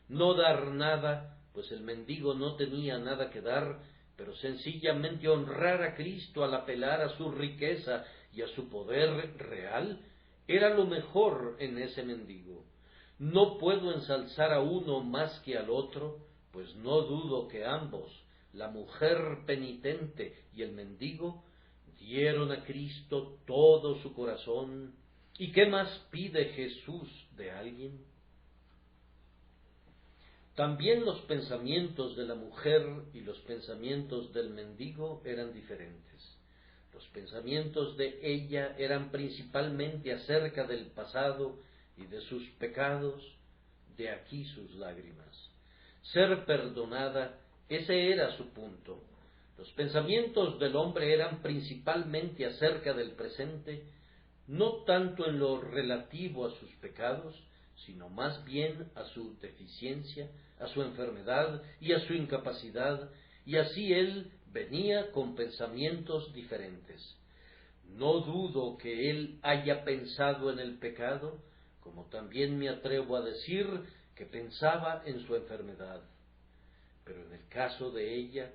No dar nada, pues el mendigo no tenía nada que dar, pero sencillamente honrar a Cristo al apelar a su riqueza y a su poder real, era lo mejor en ese mendigo. No puedo ensalzar a uno más que al otro, pues no dudo que ambos, la mujer penitente y el mendigo, dieron a Cristo todo su corazón. ¿Y qué más pide Jesús de alguien? También los pensamientos de la mujer y los pensamientos del mendigo eran diferentes. Los pensamientos de ella eran principalmente acerca del pasado y de sus pecados, de aquí sus lágrimas. Ser perdonada, ese era su punto. Los pensamientos del hombre eran principalmente acerca del presente, no tanto en lo relativo a sus pecados, sino más bien a su deficiencia, a su enfermedad y a su incapacidad, y así él venía con pensamientos diferentes. No dudo que él haya pensado en el pecado, como también me atrevo a decir que pensaba en su enfermedad. Pero en el caso de ella,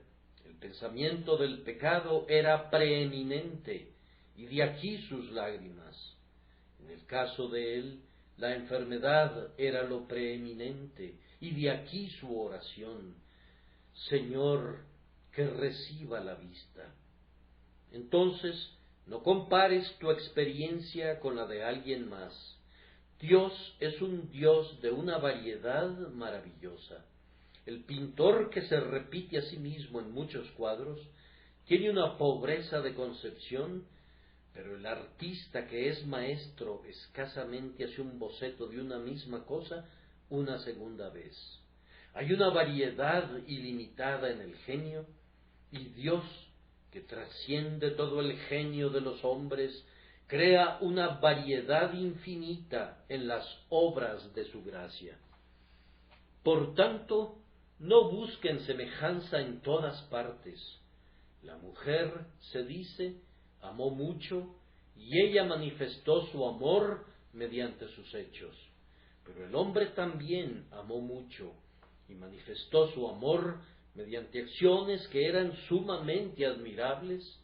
el pensamiento del pecado era preeminente, y de aquí sus lágrimas. En el caso de él, la enfermedad era lo preeminente, y de aquí su oración. Señor, que reciba la vista. Entonces, no compares tu experiencia con la de alguien más. Dios es un Dios de una variedad maravillosa. El pintor que se repite a sí mismo en muchos cuadros tiene una pobreza de concepción, pero el artista que es maestro escasamente hace un boceto de una misma cosa una segunda vez. Hay una variedad ilimitada en el genio, y Dios, que trasciende todo el genio de los hombres, crea una variedad infinita en las obras de su gracia. Por tanto, no busquen semejanza en todas partes. La mujer, se dice, amó mucho, y ella manifestó su amor mediante sus hechos. Pero el hombre también amó mucho, y manifestó su amor mediante acciones que eran sumamente admirables,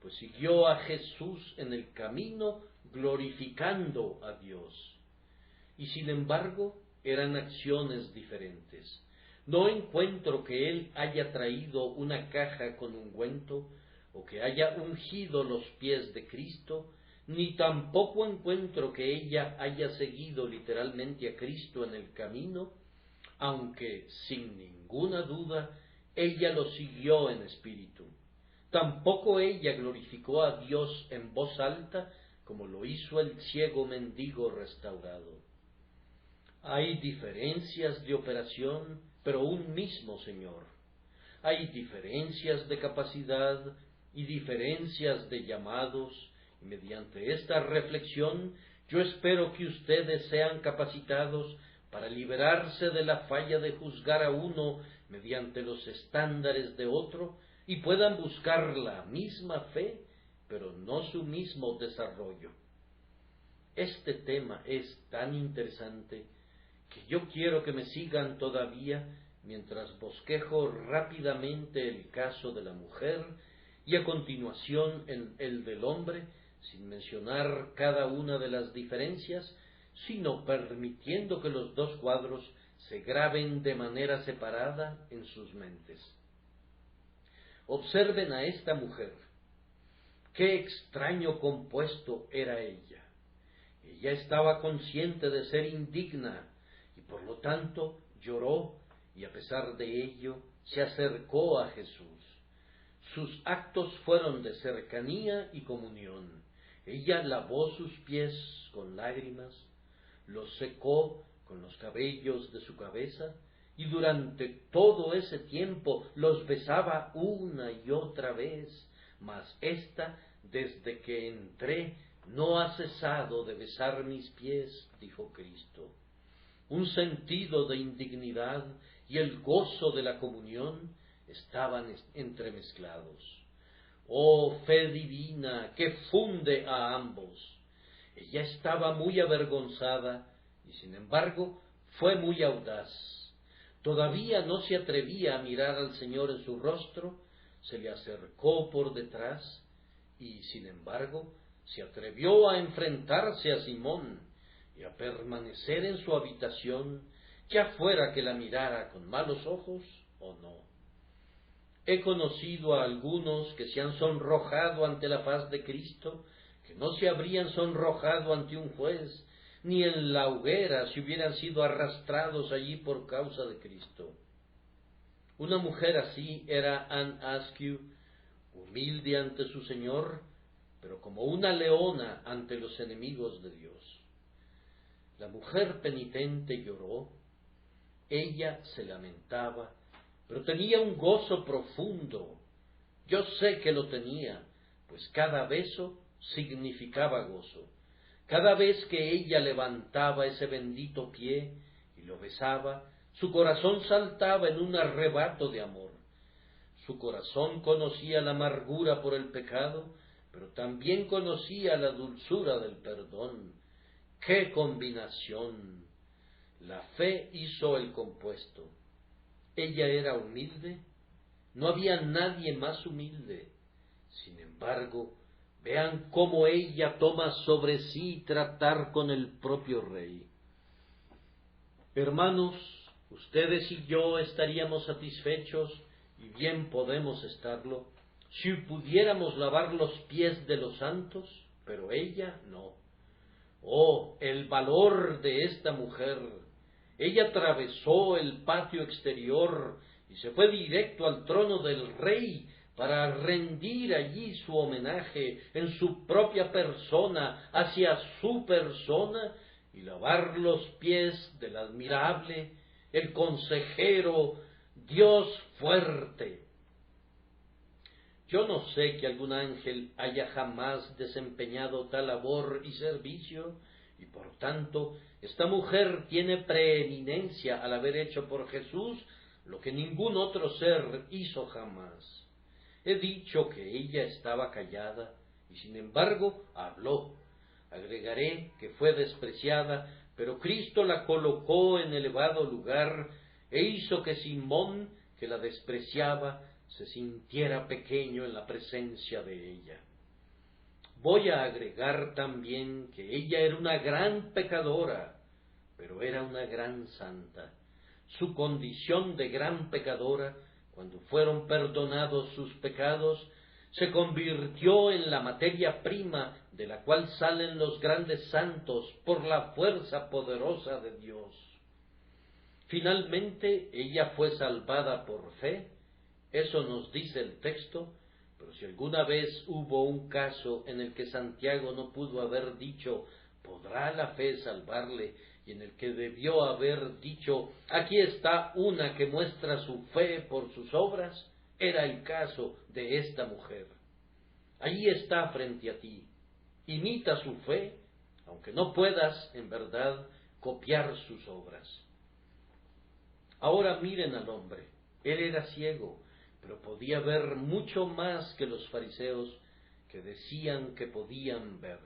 pues siguió a Jesús en el camino glorificando a Dios. Y sin embargo, eran acciones diferentes. No encuentro que él haya traído una caja con ungüento, o que haya ungido los pies de Cristo, ni tampoco encuentro que ella haya seguido literalmente a Cristo en el camino, aunque sin ninguna duda ella lo siguió en espíritu. Tampoco ella glorificó a Dios en voz alta, como lo hizo el ciego mendigo restaurado. Hay diferencias de operación, pero un mismo Señor. Hay diferencias de capacidad y diferencias de llamados, y mediante esta reflexión yo espero que ustedes sean capacitados para liberarse de la falla de juzgar a uno mediante los estándares de otro, y puedan buscar la misma fe, pero no su mismo desarrollo. Este tema es tan interesante que yo quiero que me sigan todavía mientras bosquejo rápidamente el caso de la mujer y a continuación el del hombre, sin mencionar cada una de las diferencias, sino permitiendo que los dos cuadros se graben de manera separada en sus mentes. Observen a esta mujer. Qué extraño compuesto era ella. Ella estaba consciente de ser indigna y por lo tanto lloró, y a pesar de ello se acercó a Jesús. Sus actos fueron de cercanía y comunión. Ella lavó sus pies con lágrimas, los secó con los cabellos de su cabeza, y durante todo ese tiempo los besaba una y otra vez, mas ésta, desde que entré, no ha cesado de besar mis pies, dijo Cristo. Un sentido de indignidad y el gozo de la comunión estaban entremezclados. Oh fe divina que funde a ambos. Ella estaba muy avergonzada y sin embargo fue muy audaz. Todavía no se atrevía a mirar al Señor en su rostro, se le acercó por detrás y sin embargo se atrevió a enfrentarse a Simón y a permanecer en su habitación, ya fuera que la mirara con malos ojos o no. He conocido a algunos que se han sonrojado ante la faz de Cristo, que no se habrían sonrojado ante un juez, ni en la hoguera si hubieran sido arrastrados allí por causa de Cristo. Una mujer así era Anne Askew, humilde ante su Señor, pero como una leona ante los enemigos de Dios. La mujer penitente lloró, ella se lamentaba, pero tenía un gozo profundo. Yo sé que lo tenía, pues cada beso significaba gozo. Cada vez que ella levantaba ese bendito pie y lo besaba, su corazón saltaba en un arrebato de amor. Su corazón conocía la amargura por el pecado, pero también conocía la dulzura del perdón. ¡Qué combinación! La fe hizo el compuesto. Ella era humilde, no había nadie más humilde. Sin embargo, vean cómo ella toma sobre sí tratar con el propio rey. Hermanos, ustedes y yo estaríamos satisfechos, y bien podemos estarlo, si pudiéramos lavar los pies de los santos, pero ella no. Oh, el valor de esta mujer, Ella atravesó el patio exterior y se fue directo al trono del rey para rendir allí su homenaje en su propia persona, hacia su persona, y lavar los pies del admirable, el consejero, Dios fuerte. Yo no sé que algún ángel haya jamás desempeñado tal labor y servicio, y por tanto esta mujer tiene preeminencia al haber hecho por Jesús lo que ningún otro ser hizo jamás. He dicho que ella estaba callada, y sin embargo habló. Agregaré que fue despreciada, pero Cristo la colocó en elevado lugar, e hizo que Simón, que la despreciaba, se sintiera pequeño en la presencia de ella. Voy a agregar también que ella era una gran pecadora, pero era una gran santa. Su condición de gran pecadora, cuando fueron perdonados sus pecados, se convirtió en la materia prima de la cual salen los grandes santos por la fuerza poderosa de Dios. Finalmente, ella fue salvada por fe, eso nos dice el texto, pero si alguna vez hubo un caso en el que Santiago no pudo haber dicho, ¿podrá la fe salvarle?, y en el que debió haber dicho, aquí está una que muestra su fe por sus obras, era el caso de esta mujer. Allí está frente a ti. Imita su fe, aunque no puedas, en verdad, copiar sus obras. Ahora miren al hombre. Él era ciego, pero podía ver mucho más que los fariseos, que decían que podían ver.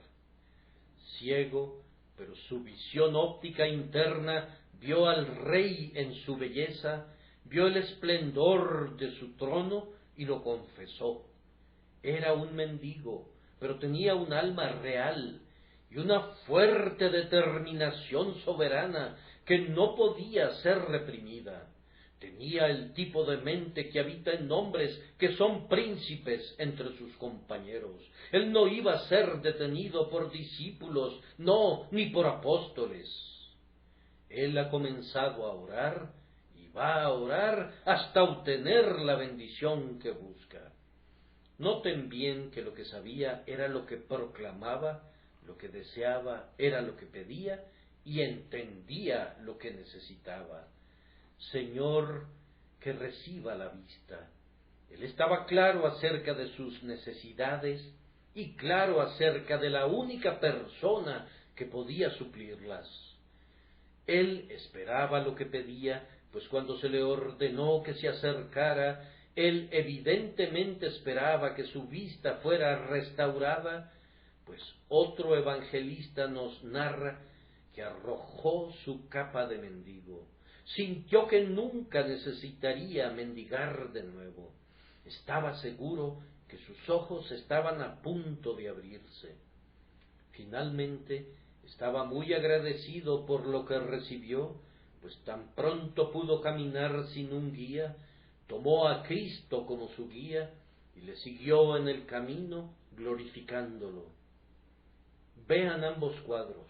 Ciego, pero su visión óptica interna vio al rey en su belleza, vio el esplendor de su trono y lo confesó. Era un mendigo, pero tenía un alma real y una fuerte determinación soberana que no podía ser reprimida. Tenía el tipo de mente que habita en hombres que son príncipes entre sus compañeros. Él no iba a ser detenido por discípulos, no, ni por apóstoles. Él ha comenzado a orar y va a orar hasta obtener la bendición que busca. Noten bien que lo que sabía era lo que proclamaba, lo que deseaba era lo que pedía y entendía lo que necesitaba. Señor, que reciba la vista. Él estaba claro acerca de sus necesidades y claro acerca de la única persona que podía suplirlas. Él esperaba lo que pedía, pues cuando se le ordenó que se acercara, él evidentemente esperaba que su vista fuera restaurada, pues otro evangelista nos narra que arrojó su capa de mendigo. Sintió que nunca necesitaría mendigar de nuevo. Estaba seguro que sus ojos estaban a punto de abrirse. Finalmente, estaba muy agradecido por lo que recibió, pues tan pronto pudo caminar sin un guía, tomó a Cristo como su guía y le siguió en el camino, glorificándolo. Vean ambos cuadros.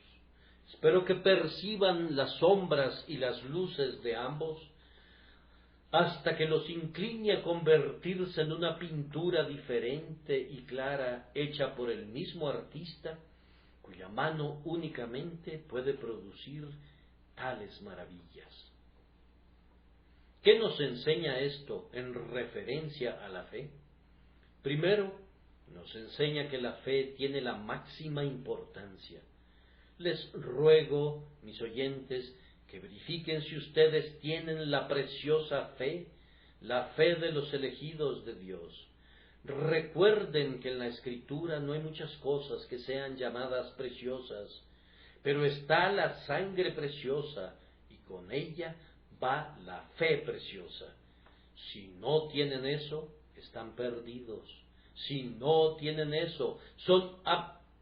Espero que perciban las sombras y las luces de ambos, hasta que los incline a convertirse en una pintura diferente y clara hecha por el mismo artista, cuya mano únicamente puede producir tales maravillas. ¿Qué nos enseña esto en referencia a la fe? Primero, nos enseña que la fe tiene la máxima importancia. Les ruego, mis oyentes, que verifiquen si ustedes tienen la preciosa fe, la fe de los elegidos de Dios. Recuerden que en la Escritura no hay muchas cosas que sean llamadas preciosas, pero está la sangre preciosa y con ella va la fe preciosa. Si no tienen eso, están perdidos. Si no tienen eso,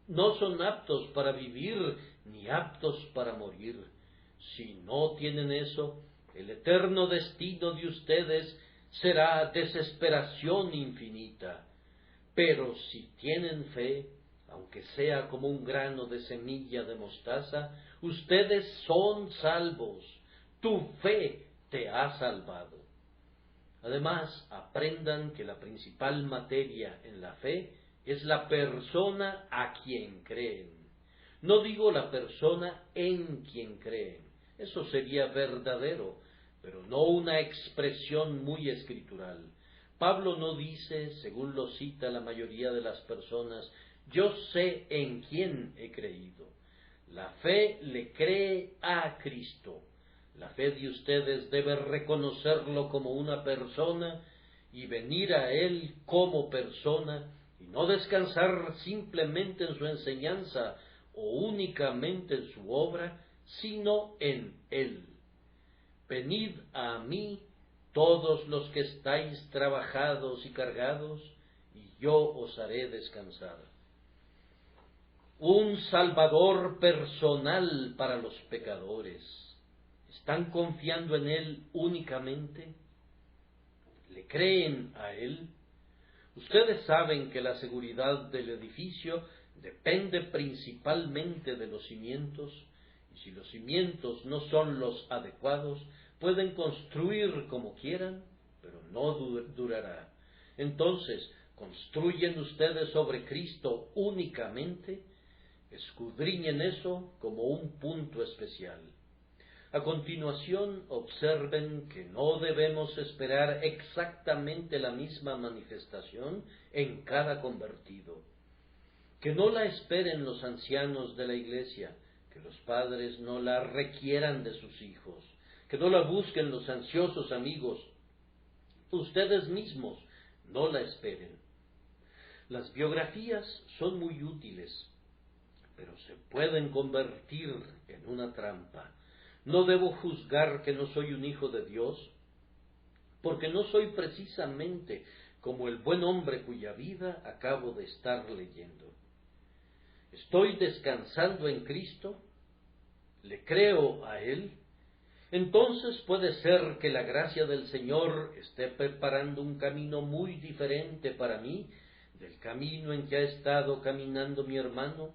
no son aptos para vivir ni aptos para morir. Si no tienen eso, el eterno destino de ustedes será desesperación infinita. Pero si tienen fe, aunque sea como un grano de semilla de mostaza, ustedes son salvos. tu fe te ha salvado. Además, aprendan que la principal materia en la fe es la persona a quien creen. No digo la persona en quien creen, eso sería verdadero, pero no una expresión muy escritural. Pablo no dice, según lo cita la mayoría de las personas, yo sé en quién he creído. La fe le cree a Cristo. La fe de ustedes debe reconocerlo como una persona y venir a Él como persona y no descansar simplemente en su enseñanza o únicamente en su obra, sino en Él. Venid a mí todos los que estáis trabajados y cargados, y yo os haré descansar. Un Salvador personal para los pecadores. ¿Están confiando en Él únicamente? ¿Le creen a Él? Ustedes saben que la seguridad del edificio depende principalmente de los cimientos, y si los cimientos no son los adecuados, pueden construir como quieran, pero no durará. Entonces, ¿construyen ustedes sobre Cristo únicamente? Escudriñen eso como un punto especial. A continuación, observen que no debemos esperar exactamente la misma manifestación en cada convertido. Que no la esperen los ancianos de la iglesia, que los padres no la requieran de sus hijos, que no la busquen los ansiosos amigos. Ustedes mismos no la esperen. Las biografías son muy útiles, pero se pueden convertir en una trampa. ¿No debo juzgar que no soy un hijo de Dios? Porque no soy precisamente como el buen hombre cuya vida acabo de estar leyendo. ¿Estoy descansando en Cristo? ¿Le creo a Él? Entonces puede ser que la gracia del Señor esté preparando un camino muy diferente para mí del camino en que ha estado caminando mi hermano,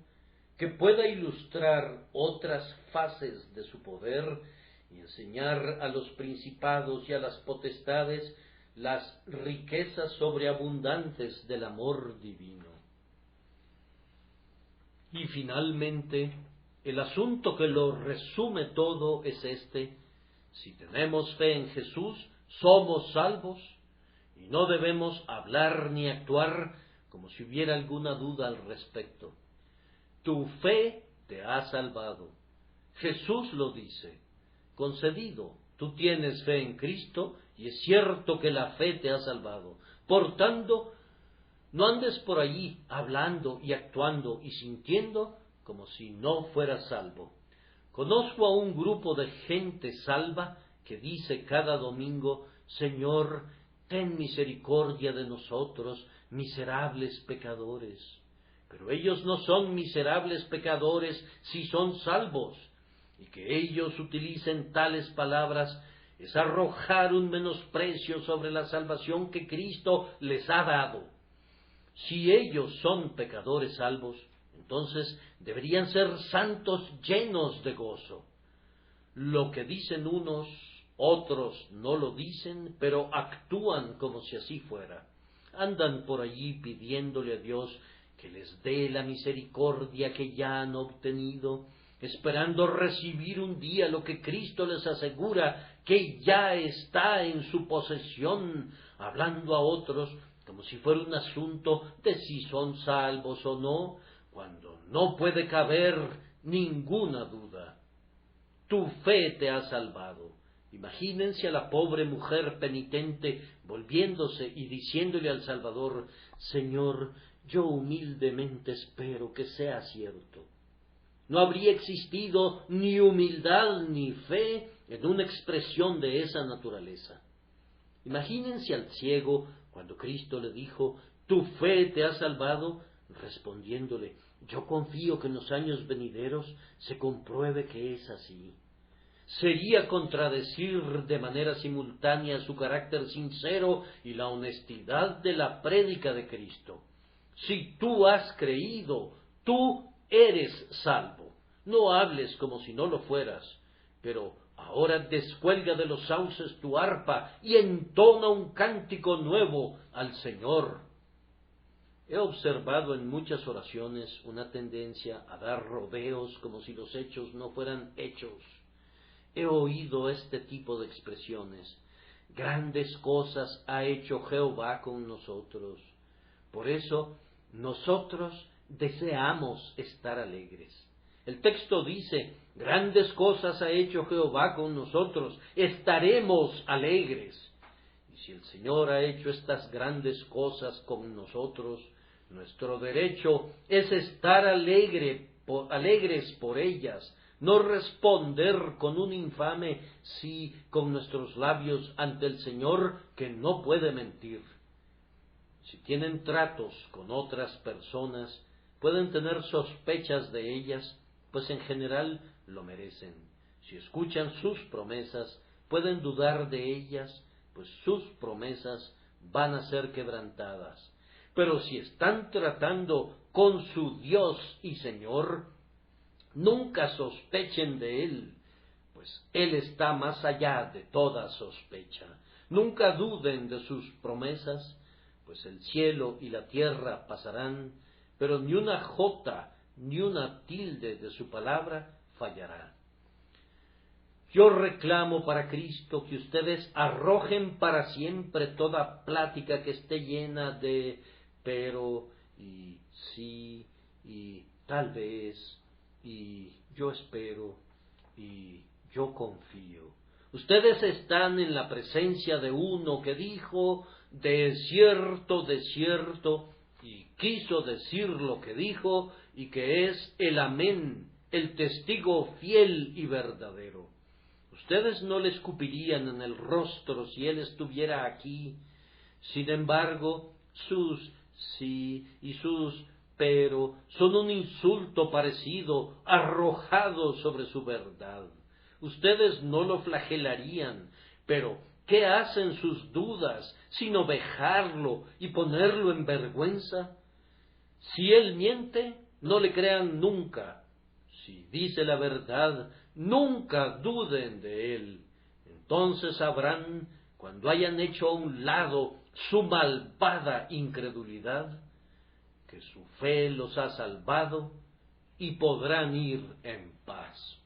que pueda ilustrar otras fases de su poder y enseñar a los principados y a las potestades las riquezas sobreabundantes del amor divino. Y finalmente, el asunto que lo resume todo es este: si tenemos fe en Jesús, somos salvos, y no debemos hablar ni actuar como si hubiera alguna duda al respecto. Tu fe te ha salvado. Jesús lo dice. Concedido, tú tienes fe en Cristo y es cierto que la fe te ha salvado. Por tanto, no andes por allí hablando y actuando y sintiendo como si no fueras salvo. Conozco a un grupo de gente salva que dice cada domingo: Señor, ten misericordia de nosotros, miserables pecadores. Pero ellos no son miserables pecadores si son salvos, y que ellos utilicen tales palabras es arrojar un menosprecio sobre la salvación que Cristo les ha dado. Si ellos son pecadores salvos, entonces deberían ser santos llenos de gozo. Lo que dicen unos, otros no lo dicen, pero actúan como si así fuera. Andan por allí pidiéndole a Dios que les dé la misericordia que ya han obtenido, esperando recibir un día lo que Cristo les asegura que ya está en su posesión, hablando a otros como si fuera un asunto de si son salvos o no, cuando no puede caber ninguna duda. Tu fe te ha salvado. Imagínense a la pobre mujer penitente volviéndose y diciéndole al Salvador: Señor, yo humildemente espero que sea cierto. No habría existido ni humildad ni fe en una expresión de esa naturaleza. Imagínense al ciego cuando Cristo le dijo: tu fe te ha salvado, respondiéndole: yo confío que en los años venideros se compruebe que es así. Sería contradecir de manera simultánea su carácter sincero y la honestidad de la prédica de Cristo. Si tú has creído, tú eres salvo. No hables como si no lo fueras, pero Ahora descuelga de los sauces tu arpa y entona un cántico nuevo al Señor. He observado en muchas oraciones una tendencia a dar rodeos como si los hechos no fueran hechos. He oído este tipo de expresiones. Grandes cosas ha hecho Jehová con nosotros. Por eso nosotros deseamos estar alegres. El texto dice, grandes cosas ha hecho Jehová con nosotros, estaremos alegres. Y si el Señor ha hecho estas grandes cosas con nosotros, nuestro derecho es estar alegres por ellas, no responder con un infame sí con nuestros labios ante el Señor que no puede mentir. Si tienen tratos con otras personas, pueden tener sospechas de ellas, pues en general lo merecen. Si escuchan sus promesas, pueden dudar de ellas, pues sus promesas van a ser quebrantadas. Pero si están tratando con su Dios y Señor, nunca sospechen de Él, pues Él está más allá de toda sospecha. Nunca duden de sus promesas, pues el cielo y la tierra pasarán, pero ni una jota ni una tilde de su palabra fallará. Yo reclamo para Cristo que ustedes arrojen para siempre toda plática que esté llena de pero y sí y tal vez y yo espero y yo confío. Ustedes están en la presencia de uno que dijo de cierto, y quiso decir lo que dijo, y que es el amén, el testigo fiel y verdadero. Ustedes no le escupirían en el rostro si él estuviera aquí. Sin embargo, sus sí y sus pero son un insulto parecido arrojado sobre su verdad. Ustedes no lo flagelarían, pero ¿qué hacen sus dudas sino vejarlo y ponerlo en vergüenza? Si él miente, no le crean nunca. Si dice la verdad, nunca duden de él. Entonces sabrán, cuando hayan hecho a un lado su malvada incredulidad, que su fe los ha salvado y podrán ir en paz.